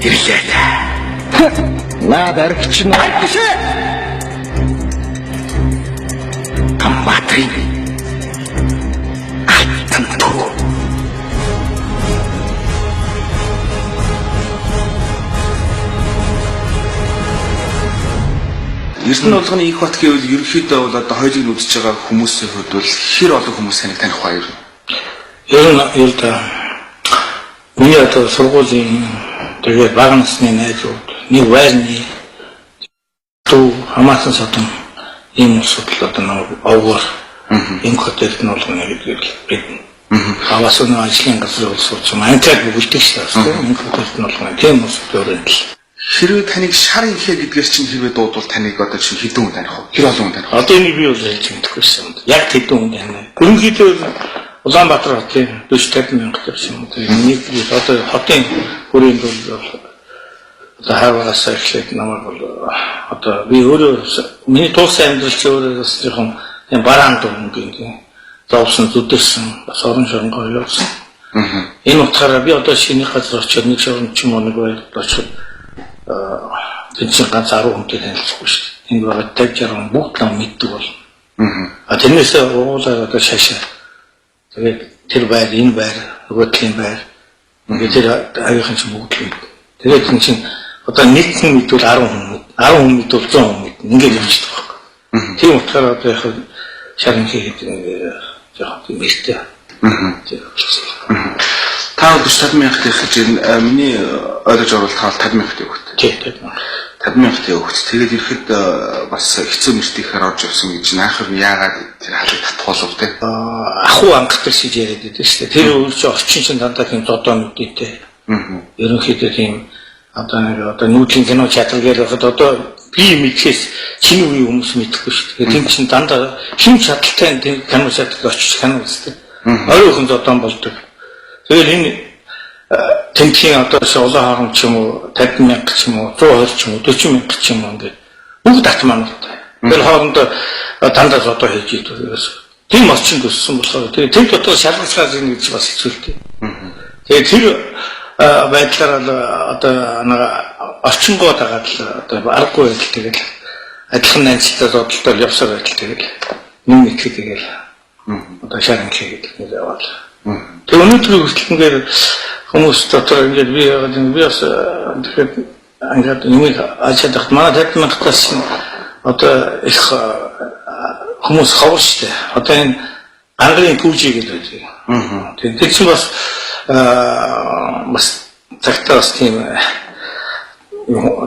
ирлээ. Наад аригч нь Камбатрын алтан төв. Эрдэнэ болгоны их бат гэвэл ерөнхийдөө бол одоо хоёрыг нь үзэж байгаа хүмүүсийн хувьд бол хэр олон хүмүүс таних баяр. Ер нь миний одоо сургуулийн тэгээд бага насны найзууд нэг байрны туу хамаасан содон ийм асуудал одоо нэг овгоор энэ хотод нь болгоно гэдэг бид хаваас нь ажлын газар сууч манкад бүгдийг шээ энэ хотод нь болгоно тийм асуудал өрөнд хэрвээ таныг шар ихэ гэдгээр чинь хэрвээ дуудвал таныг одоо чинь хэдэн хүн таних вэ? Хэр олон хүн таних вэ? Одоо энэ би бол хэлж мэдэхгүйсэн. Яг хэдэн хүн таних. Ерөнхийдөө Улаанбаатар хотын 40-50 гэсэн юм. Нэг одоо хотын хүрээнд бол одоо хаваагаас эхлээд намайг бол одоо би өөрөө миний туусан амьдрал чи өөрөө бас жоохон юм бараан дунд юм. Зовсон зүдэрсэн бас орон шоронгоо явсан. Энэ утгаараа би одоо шинэ газар очиод нэг шорон ч юм уу нэг байр очиод тэнцэн ганц 10 хүнтэй танилцахгүй шүү дээ. Энэ байгаа 50-60 бүгд нам мэддэг болно. Тэрнээс уулаа одоо шашаа. Тэгээд тэр байр, энэ байр, нөгөөтлийн байр. Ингээд тэр аяахан ч бүгд л. Тэгээд энэ чинь одоо нэг хүн мэдвэл 10 хүн, 10 хүн мэдвэл 100 хүн мэднэ. Ингээд явчихдаг байхгүй. Тийм утгаараа одоо яг шарын хийгээд яг тийм ихтэй. Та 40 мянгат гэж миний ойлгож оруулахад 50 мянгат өгөх. Тийм. 50 мянгат өгөх. Тэгээд ирэхэд бас хэцүү мөртөөр орж явсан гэж наахар яагаад тэр халыг татгуулав те. Ахуу ангадаг шиг яриад байдаг шүү дээ. Тэр үйлч орчин чинь дандаа тийм зодоо нүдтэй. Ерөнхийдөө тийм одоо нүүдлийн кино театр гээд байхад одоо би мэдхээс чиний үе хүмүүс мэдэхгүй шүү дээ. Тийм чинь дандаа хин чадaltaй тийм кино театрт очиж кино үздэг. Ойрхон зодоо болдог. Тэгэл энэ тэмхийн одоо улаан хаан ч юм уу 50 мянга ч юм уу 120 ч юм уу 40 мянга ч юм уу ингээд бүгд атмантай. Тэр хоорондоо дандаа зодоо хийж идэв. Тийм орчинд өссөн болохоор тэр дотор шалгацгаа зин гэж бас хэцүүлтэй. Тэгээд тэр байдлаар одоо нэг орчингоо дагаад л одоо аргагүй байдал тэгэл адилхан найзтай зодолтой явсаар байдал тэгэл нэг ихэд тэгэл одоо шарын хийгээд яваад. Тэгээ өнөөдрийн хүртэл ингээд хүмүүс дотор ингээд би бас тэгэхээр ингээд нэг ажиадах манай 50 мянгатаас одоо их хүмүүс ховор штэ. Одоо энэ ангарын пүүжи гэдэг үү. Тэгээд тэр чинь бас цагтаас тийм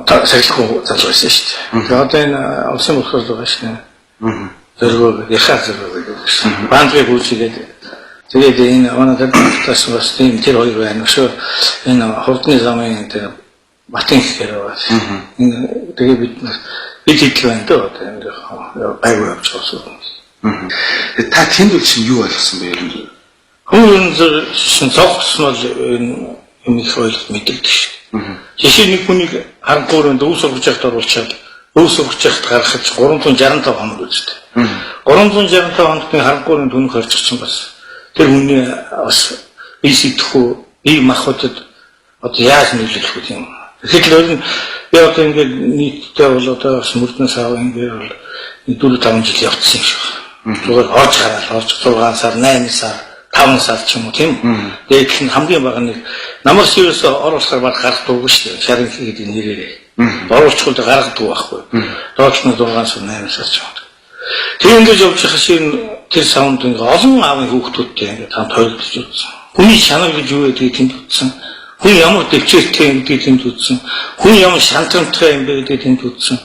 сахилгүй залгуулсан штэ. Тэгээд одоо энэ улсын болохоор байгаа штэ. Зэрэг яхаа зэрэг гэдэг штэ. Бандрын пүүжи гэдэг. Тэгээд энэ манай тас бас тийм тэр хоёр байна шүү. Энэ хурдны замын тэр батин гэхээр байна. Энэ тэгээд бид идэл байна дөө энэ байгуу явж байгаа. Та тэнд үл чинь юу ойлгосон бэ ер нь? Хүмүүс шин цогцсон бол энэ юм их ойлголт мэддэг шүү. Жишээ нэг хүнийг харанхуурын өв сургаж явахд оруулчаад өв сургаж явахд гаргахад 365 хоног үздэг. 365 хоногт харанхуурын түнх хорчих чинь бас тэр хүний бас бие сэтгэхүй, бие махбодод одоо яаж нөлөөлөх юм. Тэгэхээр би одоо ингээд нийтдээ бол одоо бас мөрднөөс аваа ингээд бол 4-5 жил явцсан юм шиг. Зүгээр орж гараад 6 сар, 8 сар, 5 сар ч юм уу тийм. Тэгээд энэ хамгийн бага нэг намар шивээс оруулахаар баг гаргадаг шүү дээ. Шарын хийгээд нэрээрээ. Оруулчихвал гаргадаг байхгүй. Доотлон 6 сар, 8 сар ч юм уу. Тэр ингэж явж байгаа шин тэр саунд ингээ олон аавын хүүхдүүдтэй ингээ хамт хойлдож үзсэн. Хүний чанар гэж юу гэдгийг тэнд үзсэн. Хүн ямар дэвчээртэй юм гэдгийг тэнд үзсэн. Хүн ямар шантрамтай юм бэ гэдгийг тэнд үзсэн.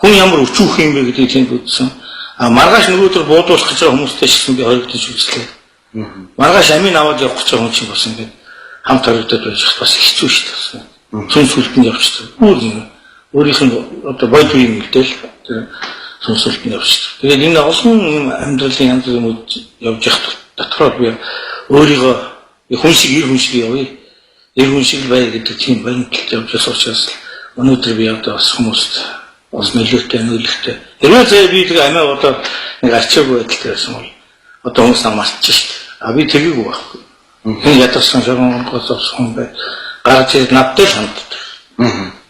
Хүн ямар өчүүх юм бэ гэдгийг тэнд үзсэн. Маргааш нөгөөдөр буудуулах гэж байгаа хүмүүстэй шигсэн би хойлдож үзлээ. Маргааш амийн аваад явах гэж байгаа хүн чинь бас ингээ хамт хойлдож байж бас хэцүү шүү дээ. Цүн сүлтэнд явчихсан. Өөрийнх нь одоо бодит юм гэдэл тэр сүнсэлт нь явчихсан. Тэгээд энэ олон амьдралын янз бүрийн явж явах дотроо би өөрийгөө хүн шиг ир хүн шиг явъя. Ир хүн шиг бай гэдэг тийм баримталд явж байгаа учраас өнөөдөр би одоо бас хүмүүст бас нөлөөтэй нөлөөтэй. Хэрвээ заа би тэгээ амиа одоо нэг арчаагүй байдалтай байсан бол одоо хүмүүс нам мартчих шүү дээ. Би тэгээгүй байхгүй. Энэ ядарсан шоронгоос хүн бай. Гарч ирээд надтай л ханддаг.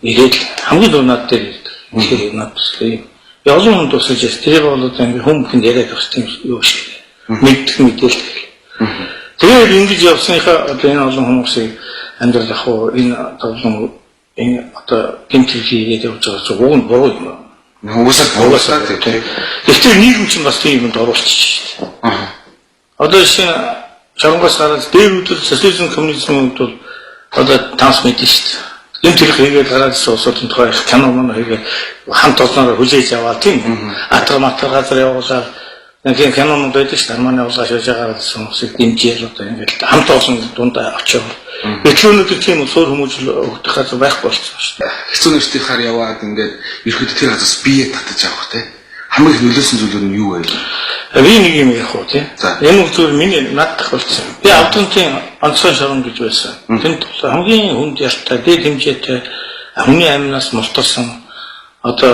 Ирээд хамгийн дөрөв над дээр ирдэг. Тэгэхээр над туслая. Олон хүн тусалж яс тэрийг бол одоо ингэ хүмүүнд яриад бас тийм юу шиг. Мэддэг мэдээлэл. Тэгээд ингэж явсныхаа одоо энэ олон хүмүүсийг амьдрал ах уу энэ тоглоом энэ одоо гинтэлхийгээд явж байгаа чинь уг нь буруу юм. Угсаа тийм. Тэгэхээр нийгэм чинь бас тийм юмд оруулчих шүү дээ. Одоо шинэ шоронгоос гараад дээр үдэл социализм коммунизмд бол одоо танс мэдэн шүү дээ. Гинтэлх хийгээд гараад суусуудын тухай кино мөн хийгээд хамт олноор хүлээж аваад тийм атраматар газар явуулаад нэг кинонууд байдаг шүү дээ. Манай улгаш яж гараад хүмүүсийг дэмжээл одоо ингээд хамт олон дундаа очиод Өчигдөр тийм суур хүмүүжил өгдөх газар байх болсон шүү дээ. Хэцүү нэртийнхаар яваад ингээд ерөөд тэр газраас бие татаж авах те. Хамгийн нөлөөсөн зүйлүүд нь юу вэ? Би нэг юм ярих уу тий. Энэ зүйл миний наддах болсон. Би Авдонтын онцгой шорон гэж байсан. Тэнд хамгийн хүнд ялтай, дэд хэмжээтэй хүний амнаас мултарсан одоо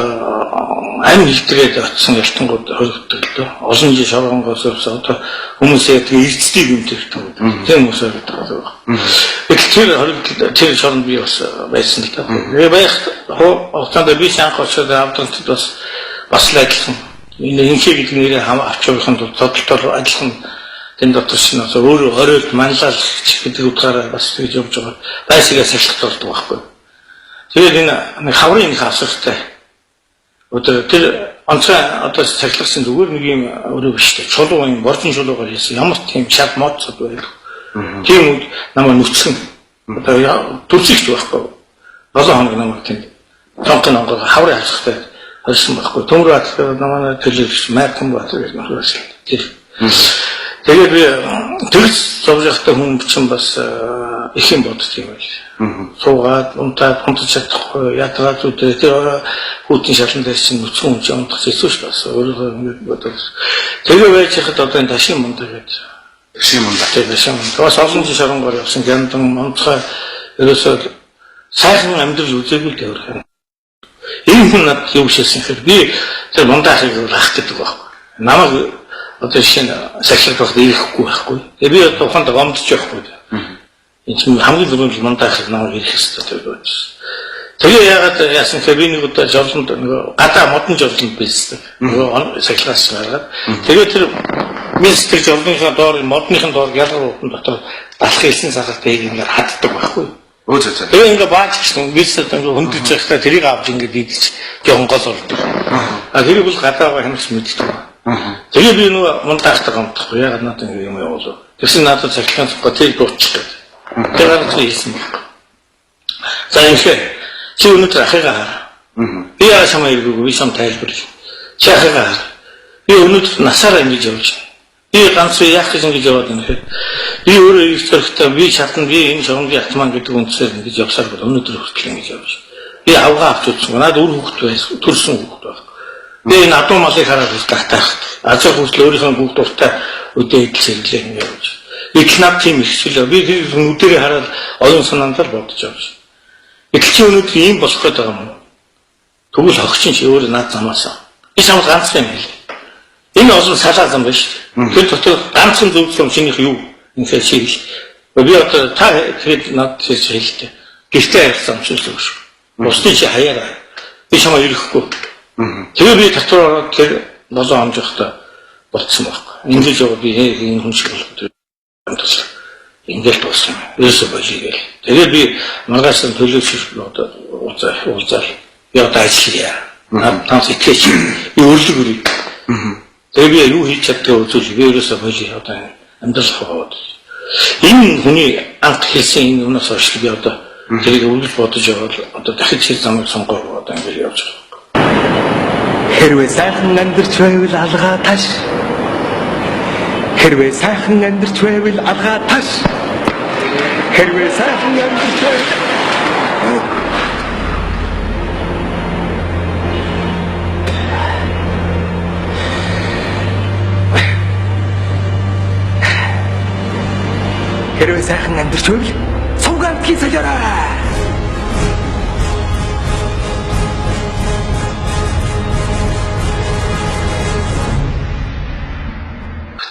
амь хилтрээд очсон ялтангууд хоригддаг л дөө. Олон жил шоронгоос одоо хүмүүсээ тэгээ эрдэсдийг юм тэрдэг. Тийм хүмүүсээ гэдэг. Тэр шоронд би бас байсан л дөө. Би байх хугацаанд би шанх очоод Авдонтод бас л ажилласан. Энэ инхийг нэрээ авч явахын тулд тодтол ажиллах нь тэнд дотор шинэ өөрөө хориод манлал гэдэг утгаараа бас тэгж явж байгаа. Байсгаа сахилах болдог байхгүй. Тэгээд энэ хаврын хасахтай одоо тэр онцгой одоо цахилгасан зүгээр нэг юм өөрөө биш үү. Чулуу юм боржин чулуугаар хийсэн ямар тийм шат модцод байдаг. Тийм үед намайг нүцгэн одоо төрсөгч байхгүй. 7 хоног намайг тэнд тонхон онгор хаврын хасахтай хэлсэн байхгүй. Төмөр батлаа намайг төлөвлөж майхан батлаа гэж хэлсэн. Тэгээд би төрс зовж явахдаа хүн чинь бас их юм бодчих юм байл. Суугаад унтаад хонтож чадахгүй яагаад үгүй тэр хүүтийн шалан дээр чинь нүцгэн хүн чинь унтах хэцүү шүү дээ. Өөрөө ингэ бодож. Тэгээд байж хахад одоо энэ ташин мундаг гэж. Ташин мундаг. Ташин мундаг. Бас олон жил шоронгоор явсан гяндан монцгой ерөөсөө сайхан амьдрал үзээгүй л явах. Энэ хүн над юу шилсэн хэрэг би тэр мундаахыг ах гэдэг байхгүй. Намайг одоо шинэ сахилгах ирэхгүй байхгүй. Тэгээ би тухайд гомдож явахгүй. Энэ чинь хамгийн түрүүнд мундаахыг намайг ирэх хэрэгтэй гэж бодсон. Тэгээ яагаад яасан гэхээр би нэг удаа жолонд нэг гадаа модон жолонд байсан. Нөгөө сахилгаас гаргаад тэгээ тэр мистер жолныхаа доор модныхын доор ялгар уутан дотор далах хэлсэн сахалтай ингээд хаддаг байхгүй. Тэгээ ингээ баач гэсэн бисэд ингээ хөндөж байхдаа тэрийг авч ингээ дийдэж жоохон гол болдог. Тэрийг бол гадаагаа хэмжиж мэддэг. Тэгээ би нөгөө мундаахтай гомдохгүй ягаад надад ингээ юм явуулав. Тэгсэн надад цахилгаан цогтой тэрийг дуусчих гэдэг. Тэгээд хэлсэн баг. За ингээ чи өнөөдөр ахыгаа хаа. Би яа самаа иргүү би сам тайлбарлая. Чи ахыгаа хаа. Би өнөөдөр насаараа ингэж явж байна. Би ганц яах гэж ингэж яваад байна гэхээр би өөрөө их зөрөгтэй би шатна би энэ шоронгийн атман гэдэг үндсээр ингэж явсаар бол өнөөдөр хүртэл ингэж явж. Би авгаа авч үзсэн. Надад өөр хүүхэд байсан. Төрсөн хүүхэд байна. Би энэ адуу малыг хараад тагтаах. Азаа хүртэл өөрийнхөө бүгд дуртай өдөө идэл сэргэлээ ингэ явж. Би над тийм ихсэлээ. Би тэр нүдэрээ хараад оюун санаанд л бодож явж. Гэтэл чи өнөөдөр ийм болох гэдэг юм. Тэгвэл хогчин чи өөрөө над замаасаа. Би чамд ганц юм хэлээ. Энэ олон салаа зам биш. Тэр дотор ганцхан зөвлөм шинийх юу? Ингээд шийдэл. Би одоо та тэгээд над хэлэлтэй. Гэртээ ярьсан юм шиг л шүү. Бусдын чи хаяараа. Би чамаа ирэхгүй. Тэгээ би дотор ороод тэр 7 хоногтой болцсон байхгүй. Ингээд яваад би энэ хүн шиг болоод амтсан. Ингээд болсон. Ерөөсөө болиё. Тэгээ би маргааш төлөвшөл одоо уулзаа. Би одоо ажиллая. Наад итгэж би өрлөг өрөө. Тэгээ би юу хийж чаддаг үзүүл би ерөөсөө болиё одоо амьдрал хаваад. Энэ хүний анх хэлсэн энэ өнөөс хойш би одоо тэрийг өвлөж бодож яваад одоо дахиж хэл замыг сонгоод одоо ингэж явж байгаа. Хэрвээ сайхан амьдарч байвал алгаа таш. Хэрвээ сайхан амьдарч байвал алгаа таш. Хэрвээ сайхан амьдарч байвал Хэрвээ сайхан амьдарч байвал сувгаантгийн солиорой.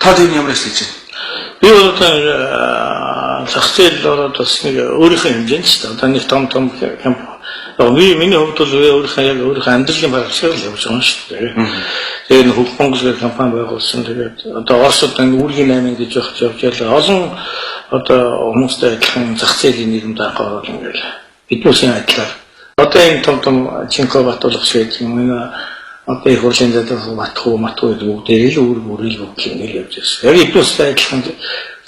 Та тийм ямар ажиллаж байна? Би одоо зах зээл ороод бас нэг өөрийнхөө хэмжээнд ч одоо нэг том камп миний хувьд бол өөрийнхөө амьдралын багцаар л явж байгаа юм шүү дээ. Тэгээд нэг Хөв Монгол гэх компани байгуулсан. Тэгээд одоо Оросд үүргийн 8 гэж явж ялаа. Олон одоо хүмүүстэй адилхан зах зээлийн нийгэмд анхаарал ингээл биднүүсийн адилаар. Одоо энэ том Чинко Батулах шиг юм одоо их хурлын дэд матхуу гэдэг бүгдээ л өөрөөр ингээл явж байсан. Яг биднүүстэй адилхан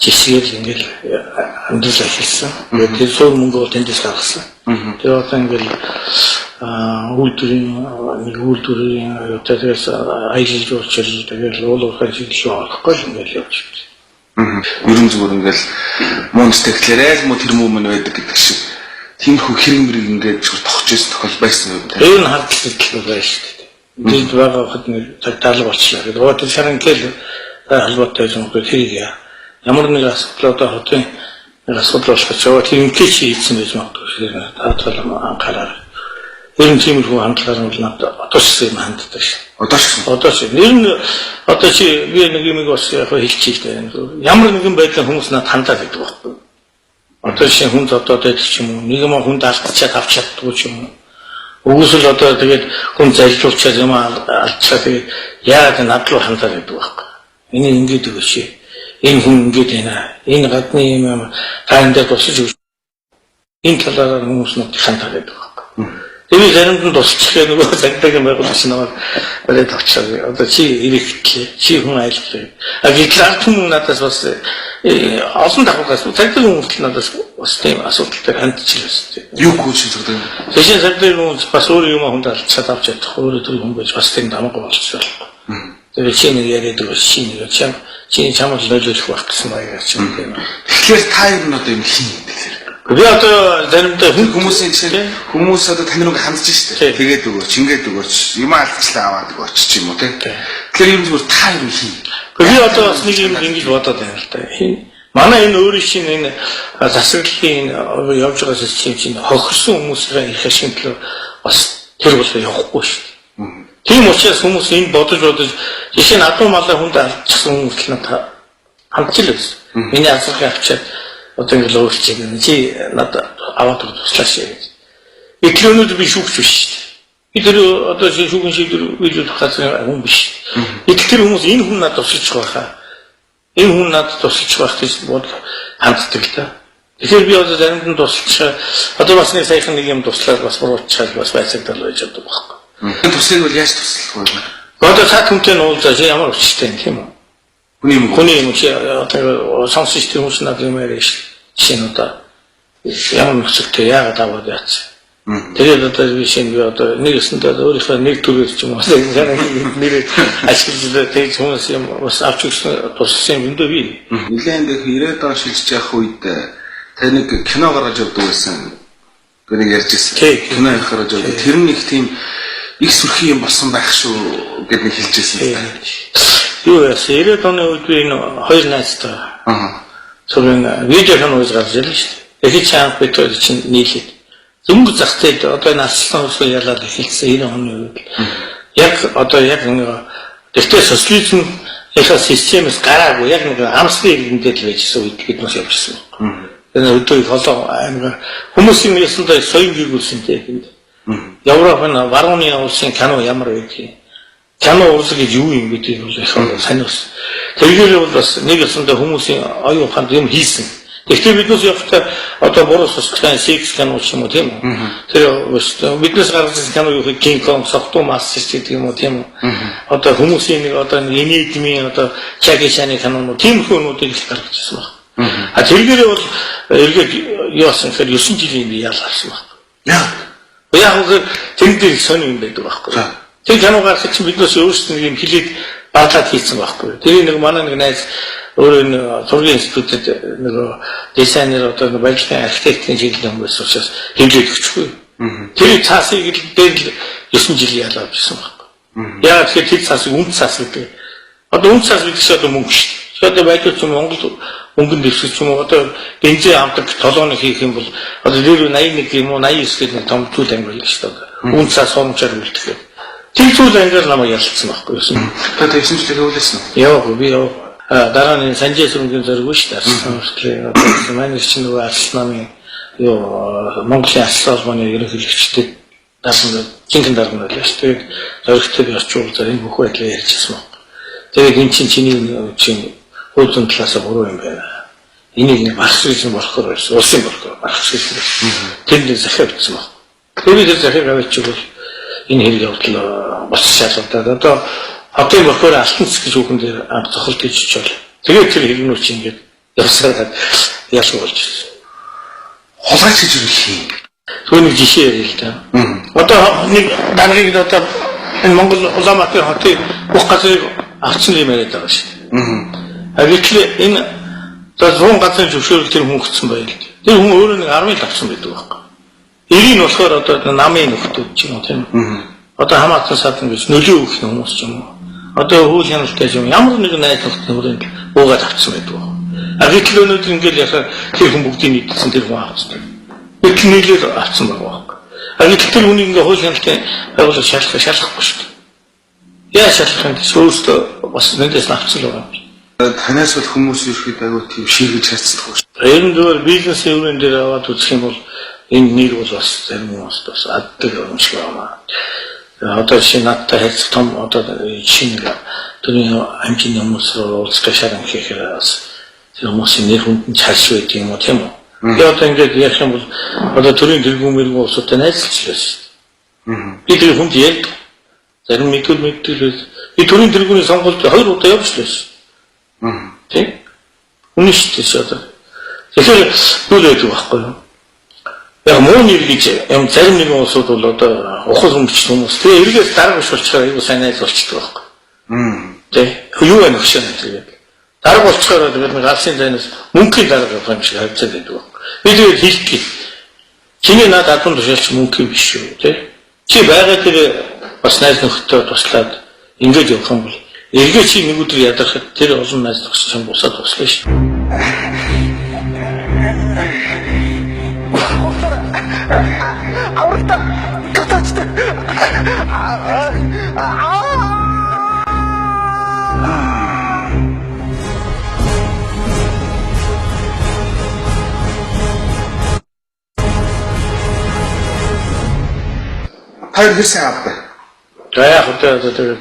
жишээл ингээл амьдрал ахилсан. Тэгээд зөв мөнгө бол тэндээс гаргасан. Тэгээд одоо ингээл үйлдвэрийн өтөөс аялал жуулчлал тэгээд уулуурхай хэлшүү олохгүй ингээл явж байна. Ерөн зүгээр ингээл муунд тэгэхээр муу тэр муу мань байдаг гэдэг шиг тиймэрхүү хэрэг мэрэг ингээд зүгээр тохож ирсэн тохиол байсан юм байна. Тэр нь хардлагатай байна шүү дээ. Бид байгаа хад нэг тагтаалга болчихлоо. Тэгээд одоо шаранкэл холбоотой юм уу хэрэг яа. Ямар нэг асуудал одоо хотын асуудал болох ч яваа тэр ингээч хийсэн байж магадгүй шүү дээ. Таатал анхаарал. Ер нь тиймэрхүү хандлагаар нь надад одоо ч юм ханддаг шээ. Одоо ч. Ер нь одоо чи би нэг юм бас яг хэлчихээ. Ямар нэгэн байдлаар хүмүүс надад хандаад байдаг байхгүй. Одоо шинэ хүн зодоод байдаг ч юм уу. Нэг юм хүнд алдчихад авч чаддгүй ч юм уу. Өгөөсөл одоо тэгээд хүн залжуулчаад юм алдчихаа тэгээд яагаад надад руу хандаад байдаг байхгүй. Энийг ингэж өгөөч. Энэ хүн ингэж байна. Энэ гадны юм таандаа тусаж өгч. Энэ талаараа хүмүүс надад хандаад байдаг байхгүй. Тэгээд заримд нь тусчих нөгөө цагтаагийн байгууллагч намайг барайд авчираа. Одоо чи ирэхтлээ. Чи хүн айлтлаа. Гэтэл ард хүмүүс надаас бас олон давхраас цагтаагийн хүмүүс надаас бас тийм асуудалтай хандчихлаа. Юу гүйж зүгээр. Тэшин цагтаагийн хүмүүс бас өөр юм хүнд алдчихад авч чадах. Өөрөө тэр хүн байж бас тийм дамаагүй болчихсон. Тэгээд чи нэг яриад байгаа шинэ нэг чи чамд нөлөөлөх байх гэсэн маягаар ч юм тийм. Тэгэхээр та ер нь одоо юм хийн тэгэхээр. Би одоо заримдаа хүмүүсийн чинь хүмүүс одоо тань руу хандж штэ. Тэгээд өгөөч, ингээд өгөөч, юм алдчихлаа аваад өгөөч ч юм уу тийм. Тэгэхээр юм зүгээр та юм хийн. Би одоо бас нэг юм ингэж бодоод байна л да. Манай энэ өөрийн шинэ энэ засаглалын явж байгаа систем чинь хохирсон хүмүүсийн их шинжилгээ бас тэр бол явахгүй шүү дээ. Тийм учраас хүмүүс энэ бодож жишээ нь адуу малаа хүнд алдчихсан хүмүүс л надад хандж л байсан. Миний асуулт авчаад одоо ингэ л өөрчлөж байна. Чи надад аваад туслаач гэж. Эклээ өнөөдөр би шүүгч биш шүү дээ. Би тэр одоо шүүгэн шийдвэр үйлдвэрлэх газрын хүн биш. Тэгэхээр хүмүүс энэ хүн надад тусалж байгаа. Энэ хүн надад тусалж байх гэж бодол ханддаг л та. Тэгэхээр би одоо заримд нь тусалж одоо бас нэг саяхан нэг юм туслаад бас буруутчаад бас байцагдал байж байгаа байхгүй. Энэ туслыг бол яаж туслах вэ? Одоо цаат хүнтэй нь уулзаж ямар өчтэй юм тийм үү? Хүний юм чи одоо сонсож тэр хүмүүс надад юм яриа шүү. Жишээ нь одоо ямар нөхцөлтэй яагаад аваад яац. Тэгээд одоо жишээ нь одоо нэгэсэндээ өөрийнхөө нэг төрөөр ч юм уу нэр ашиглаж тэгж хүмүүс юм бас авч өгсөн туссан юм дөө би. Нилээн дэх 90-аад он шилжиж явах үед та нэг кино гаргаж явдаг байсан. Гэнэ ярьж ирсэн. Кино гаргаж явдаг. Тэр нь их тийм их сүрхий юм болсон байх шүү гэд нэг хэлж ирсэн. Юу яасан 90-аад оны үед би энэ хоёр найзтай. Зөвхөн видео ханаас гарч ирлээ шүү дээ. Эхний чанга битүүр чинь нийлээд зөнгө зах зээл одоо наслсан ус ялаад эхэлсэн 90 оны үед. Яг одоо яг нэг тэгтээ социализм ихэ системээс гараагүй яг нэг амсны иргэндээ л байжсэн үед бид нас явжсэн. Энэ өдөө холоо амар хүмүүсийн ясандаа соён гүйгүүлсэнтэй гэнд. Европын варууны улсын кино ямар байдгийг кино урлаг гэж юу юм гэдгийг бол их санаас. Тэргээр бол бас нэг ясандаа хүмүүсийн оюун ухаанд юм хийсэн. Гэхдээ биднээс явахтаа одоо буруу сосготой секс кино ч юм уу тийм үү. Тэр биднээс гаргасан кино юу King Kong сохтуу мастер гэдэг юм уу тийм үү. Одоо хүмүүсийн нэг одоо инээдмийн одоо Jackie Chan-ы кинонууд тийм хүмүүдийг л гаргаж ирсэн байна. А тэргээр бол эргээд яасан гэхээр 9 жилийн би яалаарсан байна. Яг тэр дээр сони юм байдаг байхгүй. Тэр кино гаргах чинь биднээс өөрсдөө нэг юм хилээд барлаад хийсэн байхгүй. Тэр нэг манай нэг найз өөрөө нэг зургийн институтэд нэг дизайнер одоо барилгын архитектийн чиглэлийн хүмүүс учраас хэмжээд өгчихгүй. Тэр цаасыг дээр 9 жил яалаа авчихсан байхгүй. Яагаад тэгэхээр тэр цаасыг үнд цаас гэдэг. Одоо үнд цаас гэдэг чинь одоо мөнгө шүү дээ. Одоо байдгүй ч Монгол мөнгөнд дэвсгэж юм одоо бензин авдаг толгойн хийх юм бол одоо дээр 81 юм уу 89 гэдэг нэг том зүйл ангил шүү дээ. Үнд цаас хомчаар үлдэхээ. Тэр зүйл ангил намайг ялцсан байхгүй юу? Одоо 9 жилийн хөвлөсөн үү? Яагаад би дараа нь Санжээ сүрэнгийн зориг шүү дээ. Одоо манай чинь нөгөө алс намын юу Монголын алс холбооны ерөнхийлөгчдөд жинхэнэ дарга байлаа шүү. Тэгээд зоригтой орчуул зарим бүх байдлаа ярьчихсан баг. Тэгээд эн чиний хуулийн талаас буруу юм байна. Энийг багсрын болохоор байсан. Улсын болохоор багсрын. Тэнд захиа бичсэн баг. Тэгээд захиа авчиг бол энэ хэрэг явдал бос шалгалтад одоо болохоор алтан цэцгэж хүүхэн дээр анх цохол гэж чичвэл. Тэгээд тэр хэрнүү чи ингээд явсараад ялгуу болж ирсэн. Хулгайч гэж юу хийх юм? Түүний жишээ ярил л да. Одоо нэг даргаыг одоо энэ Монгол Улаанбаатар хотын бүх газрыг авсан юм яриад байгаа шүү дээ. Гэтэл энэ за 100 газрын зөвшөөрөл тэр хүн өгсөн байл. Тэр хүн өөрөө нэг 10 л авсан байдаг байхгүй. Эрийг нь болохоор одоо намын нөхдөд ч юм уу тийм. Одоо хамаатан садан гэж нөлөө өгөх хүмүүс ч юм уу. Одоо хөл хяналттай юм ямар нэг найз нөхдөд хүрээнд уугаад авсан байдаг. Гэтэл өнөөдөр ингээд яхаа тэр хүн бүгдийг нийтсэн тэр хүн авсан. Гэтэл нийлээд авсан байгаа. Гэтэл тэр хүнийг ингээд хөл хяналттай байгуулах шалгахгүй шүү дээ. Яа шалгах юм бэ? Өөрөөсөө бас нэндээс авсан л байгаа. Танаас бол хүмүүс ерөөхдөө аягүй тийм шийдэж хайцдаг шүү. Энэ зүгээр бизнесийн өрөөнд дээр аваад үзэх юм бол энэ нэр бол бас зарим хүмүүс бас аддаг юм шиг байна. Одоо шинэ надтай хэлцэх том одоо шинэ төрийн амжилтны хүмүүс руу уулзах шаардлага хийхээр бас тэр хүмүүсийн нэр хүнд цааш байдаг юм уу тийм үү? Тэгээд одоо ингээд ярих юм бол одоо төрийн тэргүүмэргүй улсуудтай найзлчихлаа шүү дээ. Би тэр хүнд ярьд зарим мэдээлэл би төрийн тэргүүний сонгуульд 2 удаа явуулсан шүү. Тийм. Үнэн шүү дээ одоо. Тэгэхээр юу гэдэг байхгүй юу? Яг муу нэр гэж юм зарим нэгэн улсууд бол одоо ухал өмч хүмүүс тэгээ эргээс дарга биш болчихоор аюу сайн найз болчихдог байхгүй. Тэ юу вэ нөхшөө тэгээд дарга болчихоор тэгээд нэг алсын зайнаас мөнгөний дарга авах юм шиг харагдаад байдаг байхгүй. Би тэгээд хэлдэг. Чиний над албан тушаалч мөнгө биш шүү тэ. Чи байгаа тэр бас найз нөхдөд туслаад ингэж явах юм бол эргээ чи нэг өдөр ядарахад тэр олон найз нөхдөд чинь бусаад туслаа шүү. Аврагта катачтай. Хоёр хэсэг авдаг. За яг одоо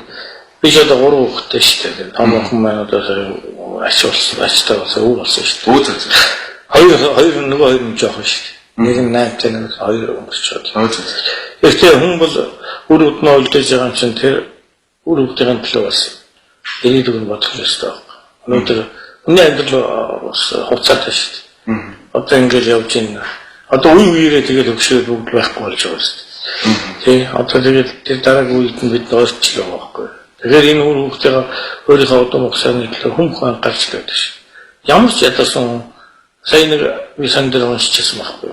би ч одоо 3 хүүхэдтэй шүү дээ. Том охин маань одоо ачтаа болсон уу болсон шүү дээ. Хоёр нөгөө хоёр нь жоох шүү дээ. Нэг нь 8-тай нэг 2 өнгөрчөөд. Гэхдээ хүн бол үр өднөө үлдээж байгаа юм чинь тэр үр өдгийн төлөө бас ирээдүйг нь бодох ёстой байна. Өнөөдөр хүний амьдрал хугацаатай шүү дээ. Одоо ингэж явж байна. Одоо үе үеэрээ тэгээд өгшөөд бүгд байхгүй болж байгаа шүү дээ. Тэ одоо тэгээд тэр дараагийн үед нь бид өөрчлөж байгаа байхгүй. Тэгэхээр энэ үр хөвгтэйгээ өөрийнхөө одоо мөхсөний төлөө хүн гарч ирээд шүү. Ямар ч ядарсан сайн нэг би сандэр уншижсэн байхгүй.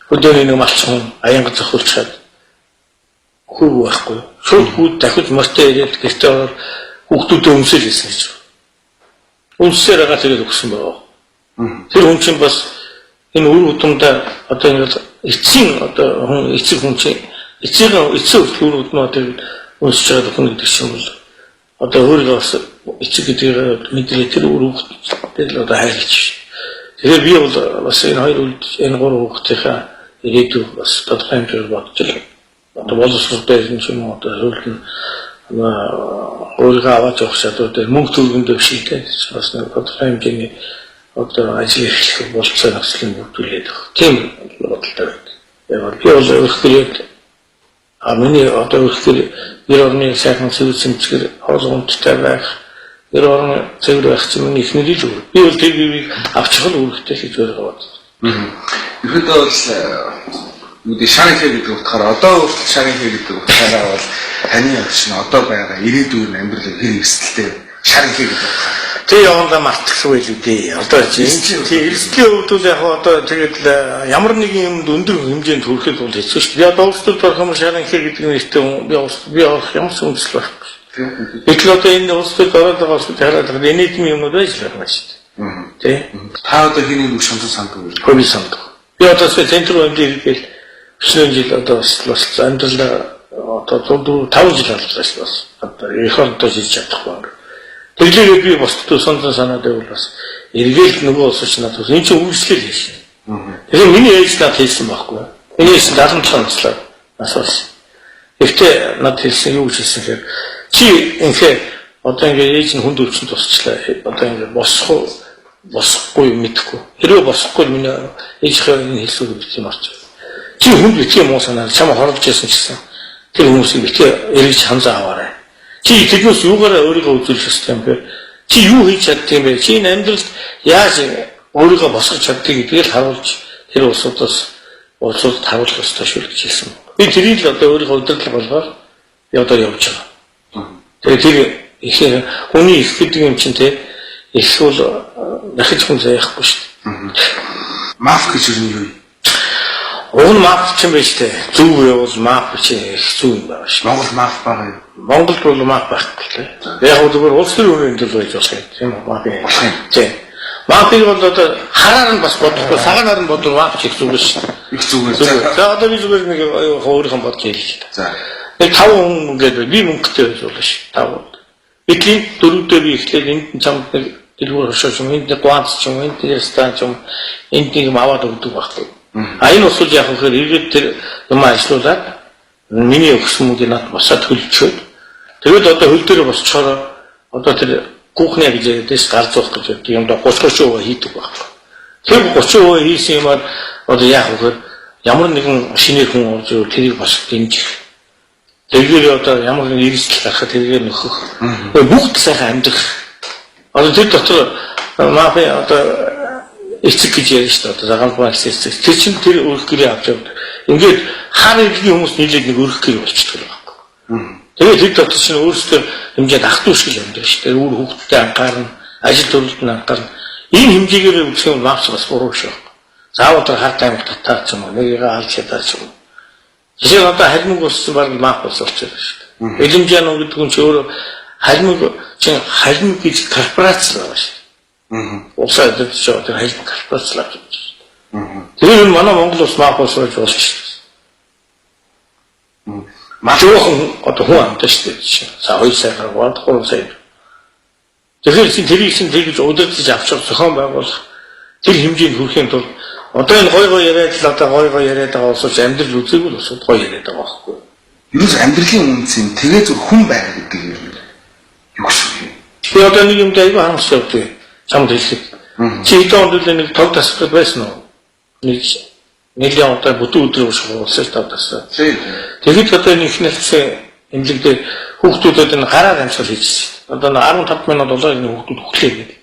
Өдөөний нэг малчин аянга зохиулчаад хүү байхгүй. Шууд хүүд дахиж мөртөө ирээд гэртээ ороод хүүхдүүдэд өмсөл хийсэн гэж. Үнсээр байгаа тэгээд өгсөн байгаа. Тэр хүн чинь бас энэ үр удамдаа одоо ингэ эцсийн одоо хүн эцэг хүн чинь эцэг үр удмаа тэгээд уншиж байгаа хүн гэдэг чинь бол одоо өөрийгөө бас эцэг гэдгийг мэдрээ тэр үр удмад одоо хайрлаж. Тэгэхээр би бол бас энэ хоёр үлд энэ 3 хүүхдийнхээ ирээдүйг бас тодорхой хэмжээгээр бодож байна. Одоо боловсролтой юм одоо хөрөлн өөрийгөө аваад явах чадвартай мөнгө төгрөндөө шийдэх бас нэг тодорхой хэмжээний одоо ажил эрхлэх болцоо навслын бүрдүүлээд баг. Тийм бодлоо байна. Яг би бол өөрөөр миний одоо өөрөөр ер орны сайхан сэвэлцэмжээр хоолгоомжтой байх ер орны цэвэр байх чинь миний их нэрийг өгөө. Би бол тэрийг авчихл үүрэгтэй хийж өөрөө бодсон. Ихэдээ бол үүдээ шарихэ гэдэг утгаараа одоо өөртөө шарихэ гэдэг утгаараа бол таны явж нь одоо байгаа ирээдүйн амьдрал хэр эрсдэлтэй шарихэ гэдэг утгаараа. Тэг явандаа мартчихсан байл үү дээ. Одоо тийм эрсдлийн хувьд бол яг одоо тэгээд ямар нэгэн юмд өндөр хэмжээнд хүрэхэд бол хэцүү шүү дээ. Би одоо өөртөө төрхөм шарихэ гэдэг нэртэй би явах ямар ч үндэслэл байхгүй. Тэгэхээр одоо энэ өөртөө ороод байгаа шүү дээ. Хараад энэтми юмнууд байж л байгаа шүү дээ. Тэ? Та одоо хэний нүг шамсан санддаг вэ? Хөөе санддаг. Би одоо центр өмдөл гээл 9 жил одоо бас амьдрал одоо 5 жил болчихсон бас. Одоо их онтой хийж чадахгүй. Тэглээгээ би босдод сонсон санаад байвал бас эргээл нөгөө улсч надад энэ чинь үйлчлэл хийш. Тэгэхээр миний ээж надад хэлсэн байхгүй. Миний ээж 77 онцлоо насаас. Гэхдээ надад хэлсэн юу гэж хэлсэн гэхээр чи ингээ одоо ингээ ээж нь хүнд өвчин тусчлаа. Одоо ингээ босхгүй мэдхгүй. Хэрвээ босхгүй миний ээжийнхээ энэ хэлсүүд битгий марч. Чи хүнд битгий муу санаад чамаа хорлож яасан гэсэн. Тэр хүмүүсийг битгий эргэж ханзаа аваарай. Чи тэднээс юугаараа өөрийгөө үзүүлэх ёстой юм бэ? Чи юу хийж чаддсан бэ? Чи энэ амьдралд яаж өөрийгөө босгож чаддгийг гэдгийг харуулж тэр улсуудад харуулах ёстой шүү гэж хэлсэн. Би тэрийг л одоо өөрийнхөө удирдлага болгоод одоо явж байгаа. Тэгээд тэр их хүний их гэдэг юм чинь те их бол дахиж хүн заяхгүй шүү дээ. Маф гэж юу юм? Уг нь маф ч юм байна шүү дээ. Зүг явал маф чи их зүг юм байна шүү. Монгол маф байгаа юм. Монголд бол маф байхгүй лээ. Яг л зүгээр улс төрийн үнийн төлөө байж болох юм. Тийм үү? Маф юм. Тийм. Мафыг бол одоо хараар нь бас бодохгүй, саганаар нь бодвол маф ч их зүг шүү. Их зүг. За одоо би зүгээр нэг өөрийнхөө бодож хэлээ. За. Нэг 5 хүн ингээд би мөнгөтэй байж болно шүү. 5. Эдгээр дөрөвдөө би ихлээр энд чамд нэг дэлгүүр хошооч юм, энд нэг гуанц ч юм, энд нэг стан ч юм, энд нэг аваад өгдөг байхгүй. А энэ уsul яг хөөр иргэд тэр юм ажиллуулаад миний өгсөн мөнгөний над босоод хөлчөөд тэгээд одоо хөл дээр босчоор одоо тэр кухня гэж дэс гар зуух гэж юм да 30% хийдэг байхгүй. Тэр 30% хийсэн юм одоо яг хөөр ямар нэгэн шинээр хүн орж ирвэл тэрийг бас дэмжих. Тэгээд одоо ямар нэгэн эрсдэл гарахад тэрийг нөхөх. Бүгд сайхан амьдрах. Одоо тэр дотор мафия одоо эцэг гэж ярьж шүү дээ. Загалбай бас эцэг. Тэр чинь тэр өрх гэрээ авч явдаг. Ингээд хаана иргэний хүмүүс нийлээд нэг өрх гэрээ болчихдог байхгүй. Тэгээд тэр дотор чинь өөрсдөө хэмжээд ах トゥ шиг амьдрах шүү дээ. Өөр хүүхдтэй анхаарна, ажил төрөлд нь анхаарна. Энэ хэмжээгээр үзэх юм мафс бас буруу шүү. Заавал тэр хар таймд татаад ч юм уу, нэгийг алж чадаад ч юм уу. Жишээ нь одоо харьмаг болсон баг маф болчихж байгаа шүү дээ. Элемжаан гэдэг нь ч өөрөө харьмаг гэж корпорац байгаа шүү. Улсаа дэвтэж байгаа тэр харьмаг корпорац л авч байгаа шүү. Тэр нь манай Монгол улс маф болж болно шүү. Махуухан одоо хүн амтаа шүү дээ. За 2 сая гаруй 3 сая. Тэгэхээр тэрийг чинь тэгж удирдах авчих зохион байгуулах тэр хэмжээнд хүрэхин тулд одоо энэ гой яриад л одоо гой яриад байгаа улсууч амьдрал үзээгүй л улсууд гой яриад байгаа байхгүй. Юус амьдралын үнц юм. Тэгээ зөв хүн байх гэдэг юм. Юу шүү. Би одоо нэг юм дайгүй харамсаж явдаг. Чамд хэлэхэд. Чи хэдэн онд л нэг тог тасгал байсан уу? Нэлийн одоо бүтэн өдрөөр шуурсан тог тасгал. Тэгэхэд одоо нэг ихнэлцээ эмнэлэг дээр хүүхдүүдэд энэ гараар амьсгал хийчихсэн. Одоо 15 минут болоо энэ хүүхдүүд хөглөө гэдэг.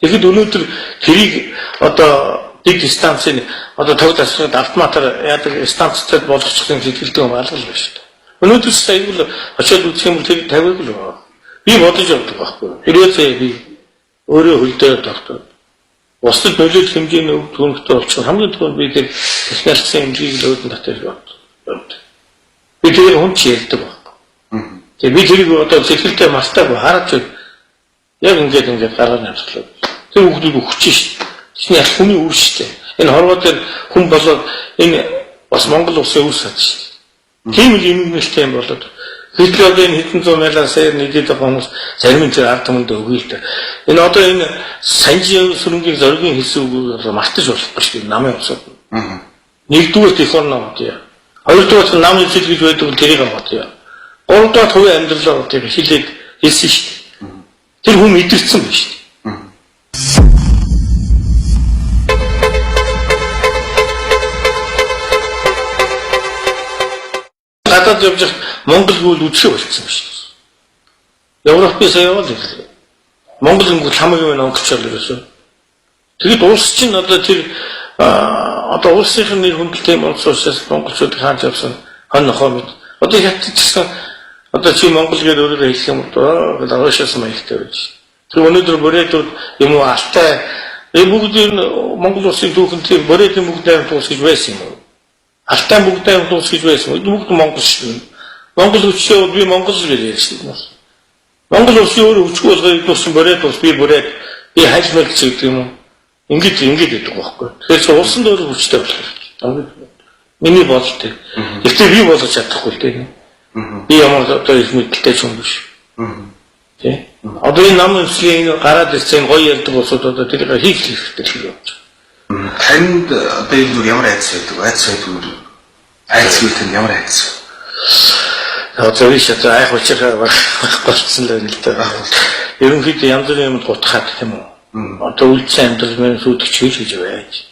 Тэгэхэд өнөөдөр тэрийг одоо дэг станцын одоо тог тасгал автоматар яадаг станцтай болгочихсан хэлэлтэн алгал байна шүү дээ. Өнөөдөр саяг очиод үзэх юм бол тэр 50-ыг л байна. Би бодож явдаг байхгүй. Тэрөөсөө би өөрөө хөлдөө тогтоод бусдад нөлөөлөх хэмжээний өв төгөлтэй болчихсон. Хамгийн түрүүнд би тэр технологийн хэмжээг л өөдөн татаж байна. Би тэр хүн чи ярьдаг байхгүй. Тэгээ би тэрийг одоо сэтгэлдээ мартаагүй хараад яг ингээд гараар навслаа. Тэр хүүхдүүд өгч шít. Тэний яг хүний үр шít. Энэ хорвоо дээр хүн болоод энэ бас Монгол улсын үр сад шít. Тийм л юмнэлтэй юм болоод хэдий одоо энэ хэдэн зуун майлаа сая нийтэд байгаа хүмүүс зарим нь тэр ард түмэнд өгье л дээ. Энэ одоо энэ санжийн сүрэнгийн зоригийн хэлсэн үгээр мартаж болохгүй шүү дээ. Намын усад. Нэгдүгээр технологи бодъё. Хоёрдугаар намын эзэл гэж байдаг тэрийг бодъё. Гуравдугаар хувийн амьдралаар тэр хилээд хэлсэн шүү дээ. Тэр хүн мэдэрсэн байна шүү дээ. Гадаад явж Монгол гүйл үдшээ болчихсон шүү дээ. Европын яваад ирлээ. Монгол гүйл хамгийн онгоцоор ирсэн. Тэгэд улс чинь одоо тэр одоо улсын нэр хүндэлтэй улсаас монголчууд хааж явсан хон нохоо мэд. Одоо хятадчсан одоо чи Монгол гээд өөрөөр хэлэх юм бол Руушаас маягтай байж. Тэр өнөөдөр бүрээдүүд юм уу алтай бүгд Монгол улсын түүхэн тэр бүрээдийн бүгдээр туус гэж байсан юм уу? Алтай бүгдээр туус гэж байсан. Бүгд Монгол шүү. Монгол хүчтэй би Монгол гэж ярьсан. Монгол улсын өөр хүчгүй болгоод идсэн бүрээд ус би бүрээд би хайлмал гэдэг юм уу? Ингээд гэдэг байхгүй. Тэгэхээр улсын өөр хүчтэй болох. Миний бодлоо. Гэхдээ би болгож чадахгүй л дээ. Би ямар одоо их мэдлэлтэй ч юм биш. Тэ. Одоо энэ намын эвслийн гараад ирсэн гоё ярьдаг улсууд одоо тэрийг хийх хэрэгтэй л явж байгаа. Танд одоо энэ зүгээр ямар айц байдаг? Айц гэдэг нь ямар айц? Одоо биш одоо айх учраа болцсон л байна л да. Ерөнхийдөө янз бүрийн юмд гутахад тийм үү? Одоо үлдсэн амьдрал мэн сүйтгэж хийж байж.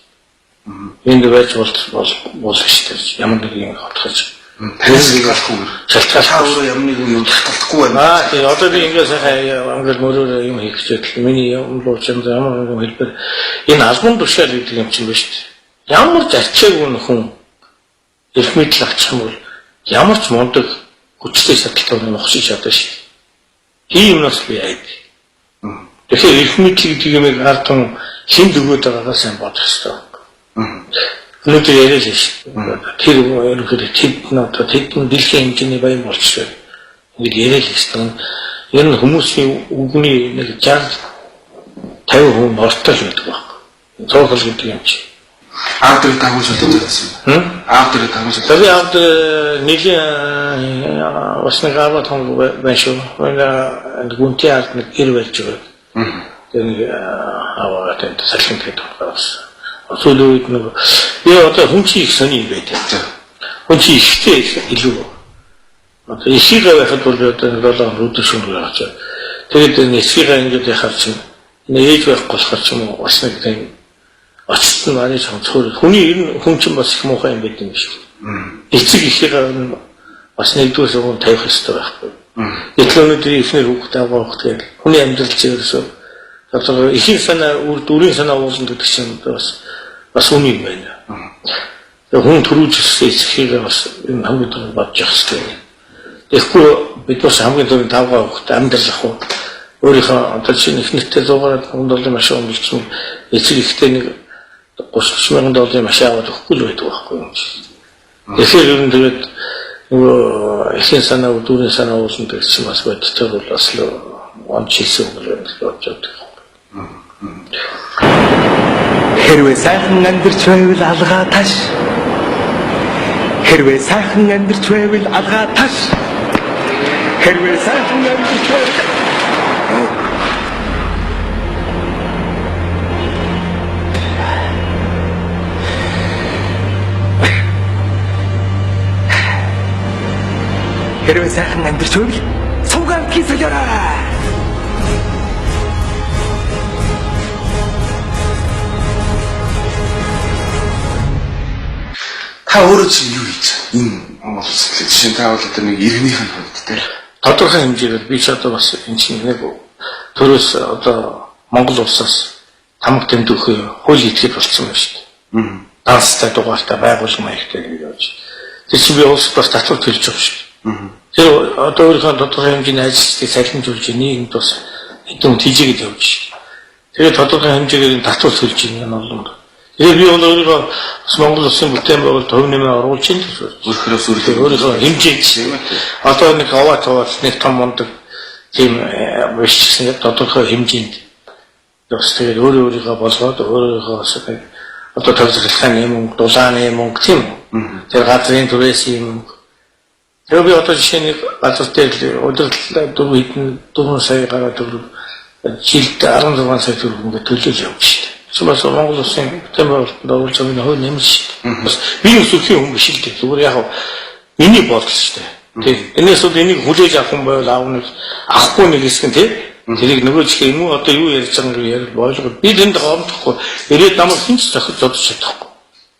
Энд байж болох шүү дээ. Ямар нэг юм хотгож. Тэрийг алахгүй. Шалтгаалаа ямар нэг юм таталтахгүй байна. Тийм одоо би ингээд сайхан англ мөрөөр юм хийх гэж миний юм луучсан ямар нэг хэлбэр энэ албан тушаал гэдэг юм чинь ба шүү дээ. Ямар ч арчаагүй хүн эрх мэдэл авчих юм бол ямар ч мундаг хүчтэй шалтгаалт нөхсөж чадна шүү. Тийм юмнаас би айд. Тэгэхээр эрх мэдэл гэдэг юм ардхан хин дөгөөд байгаагаа сайн бодох хэрэгтэй. Өнөөдөр яриад шүү. Тэр ерөнхийдөө тэдний дэлхийн хэмжээний баян болчихсон. Ингээд яриад шүү. Ер нь хүмүүсийн үгний нэг 60-50% хүн ортой л байдаг баг. Цоохол гэдэг юм чи. Автор тагуул шалгаж байсан. Автор тагуул шалгаж. Тэр автор нэлийн wasна гава том байшгүй. Нэг гүнти арт нэг ир барьж байгаа. Тэр нэг аваад энэ салхин гэдэг байна. Сүүлүүд нэг яа одоо хүн чи их сони байдаг. Хүн чи ихтэй илүү. Одоо ишиг байхад бол одоо 7 өдөр шөнө гарч. Тэгээд нэсгийг ингээд яхаар чинь нээж байх болохоор ч юм уу бас нэг тийм очт нь манай цонцоор хүний ер нь хүн чинь бас их муухай юм байт юм шиг. Эцэг ихээр бас нэгдүгээр сургууль тавих хэрэгтэй байхгүй. Эцэг ихнэр хүүхдээ авах гэдэг хүний амьдрал чинь ерөөсөө одоо ихийн санаа үрдүрийн санаа ууланд гэдэг чинь бас үний юм байна. Хүн төрүүлжсэн эцгийг бас энэ хамгийн бодож явах хэрэгтэй. Тэгэхгүй бид бас хамгийн түрүүнд тавгаа хүүхдээ амьдрал ах уу. Өөрийнхөө одоо чинь их нэттэй 100 $100 машин өмлөсөн эцэг ихтэй нэг $30,000 машин аваад өгөхгүй л байдаг байхгүй юм чи. Тэгэхээр ер нь тэгээд нөгөө ихийн санаа үрдүрийн санаа ууланд гэдэг чинь бас бодтоор бол бас л онцлсан юм байна гэж бодож байна. Хэрвээ сайхан амьдарч байвал алгаа таш. Хэрвээ сайхан амьдарч байвал алгаа таш. Хэрвээ сайхан амьдарч байвал Хэрвээ сайхан амьдарч байвал суугаад кисэлээрээ. Та өөрөө чинь юу хийж байгаа? Энэ Монгол улсад жишээ та бол одоо нэг иргэнийх нь хувьд те тодорхой хэмжээгээр би ч одоо бас энэ чинь нэг төрөөс одоо Монгол улсаас тамга тэмдгөхөө хууль итгэж болсон байна шүү дээ. Данстай дугаартай байгуулсан маягтай гэж явж. Тэр чинь би улс бас татвар төлж байгаа шүү дээ. Тэр одоо өөрийнхөө тодорхой хэмжээний ажилчдыг сахилмжуулж нийгэмд бас хэдэн тийжээгээд явж шүү. Тэгээд тодорхой хэмжээгээр татвар төлж байгаа юм бол тэгээд би өөрийгөө бас Монгол улсын бүтээн байгуулалт төв нэмээ оруулж ийн гэж өөрийнхөө хэмжээнд одоо нэг аваад нэг том мундаг тийм биш гэсэн тодорхой хэмжээнд бас тэгээд өөрийнхөө болгоод өөрийнхөө бас одоо төвлөрөлтийн юм дулааны юм тийм тэр газрын түрээсийн юм тэгээд би одоо жишээ нэг газар дээр удирдлага 4 сая гараад жилд 16 сая төгрөг төлөж явж шүү. Сумас Монгол улсын бүтээн байгуулалтанд оруулж байгаа нь хөө нэмэр шүү. Би өсөхийн хүн биш л дээ. Зүгээр яг миний бодол шүү дээ. Тэг. Энэс бол энийг хүлээж авах юм байвал аавны авахгүй нэг хэсэг нь тий. Тэрийг нөгөө чихээ юм уу одоо юу ярьж байгаа юм ярил ойлгоод би тэнд гомдохгүй. Ирээд намайг хинч зохиж зодож чадахгүй.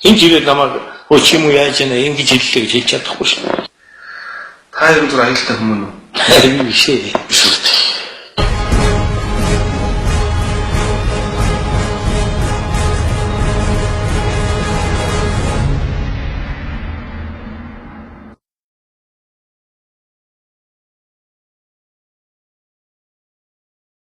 Хинч ирээд намайг хөө чи юм уу яаж яана ингэж хэллээ гэж хэлж чадахгүй шүү. Та ер нь зүгээр аюултай хүмүүс үү? Биш ээ.